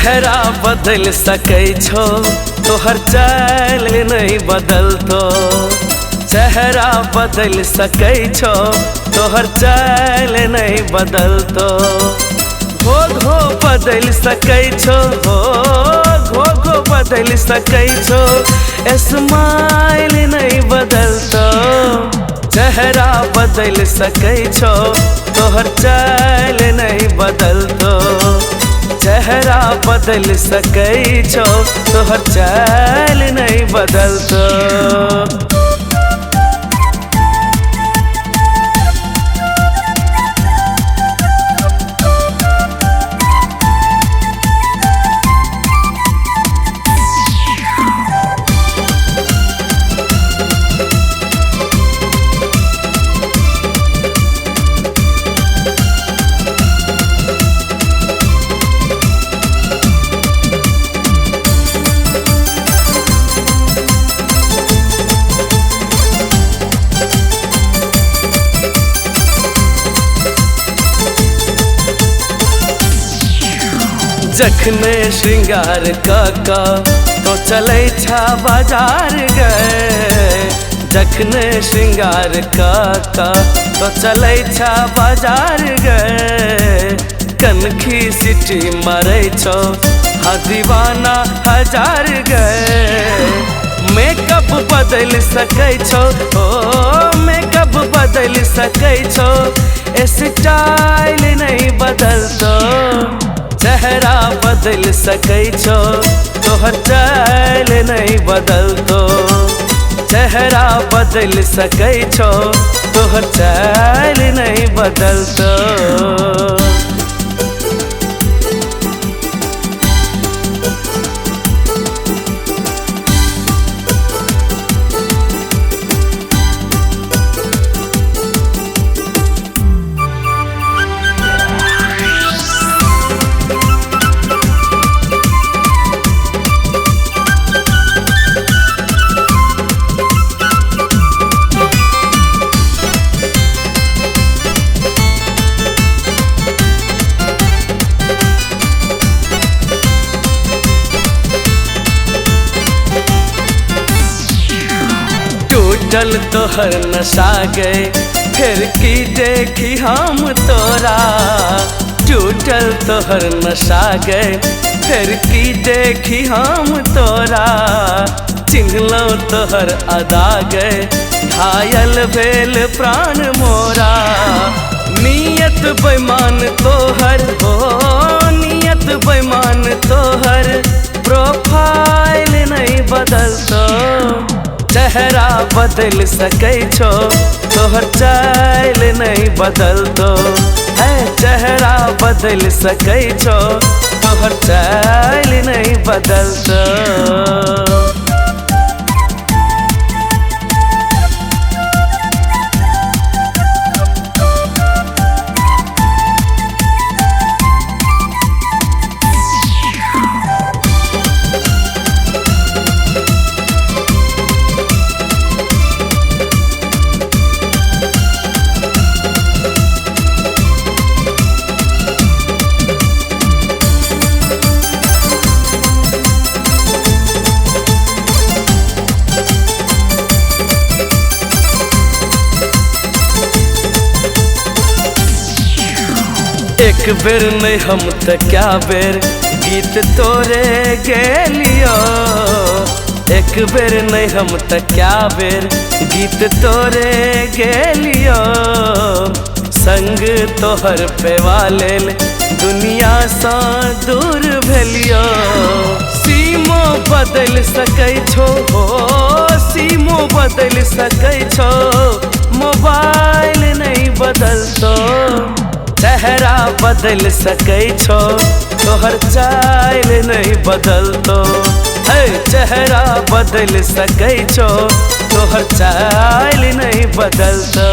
चेहरा बदल सकै छो तोहर चाल नहीं बदलतो। चेहरा बदल सकै छो तोहर चाल नहीं बदलतो। घो बदल सकै छो घो बदल सकै छो स्माइल नहीं बदलतो। चेहरा बदल सकै छो तोहर चाल नहीं बदलतो। चेहरा बदल सकै छो तोहर चाल नहीं बदलतो। जखने श्रृंगार काका तो चलै छा बाजार गए। जखने श्रृंगार काका तो चलै छा बाजार गए। कनखी सिटी मारै छो हा दीवाना हजार गए। मेकअप बदल सकै छो मेकअप बदल सकै छो स्टाइल नहीं बदलतो। चेहरा बदल सकै छो तोहर चाल नहीं बदलतो। चेहरा बदल सकै छो तोहर चाल नहीं बदलतो। टूटल तोहर नशा गए फिर की देखी हम तोरा। टूटल तोहर नशा गए फिर की देखी हम तोरा। चिन्हलो तोहर अदा गए घायल भेल प्राण मोरा। नियत बेईमान तोहर नियत बेईमान तोहर प्रोफाइल नहीं बदलतो। चेहरा बदल सकै छो तोहर चाल नहीं बदलतो। है चेहरा बदल सकै छो तोहर चाल नहीं बदलतो। एक बेर नहीं हम त क्या बेर गीत तोरे गेलियो। एक बेर नहीं हम त क्या बेर गीत तोरे गेलियो। संग तोहर पेवा लेल दुनिया सा दूर भेलियो। सीमो बदल सकै छो सीमो बदल सकै छो मोबाइल नहीं बदलतो। चेहरा बदल सकै छो तोहर चाल नहीं बदलतो। है चेहरा बदल सकै छो तोहर चाल नहीं बदलतो।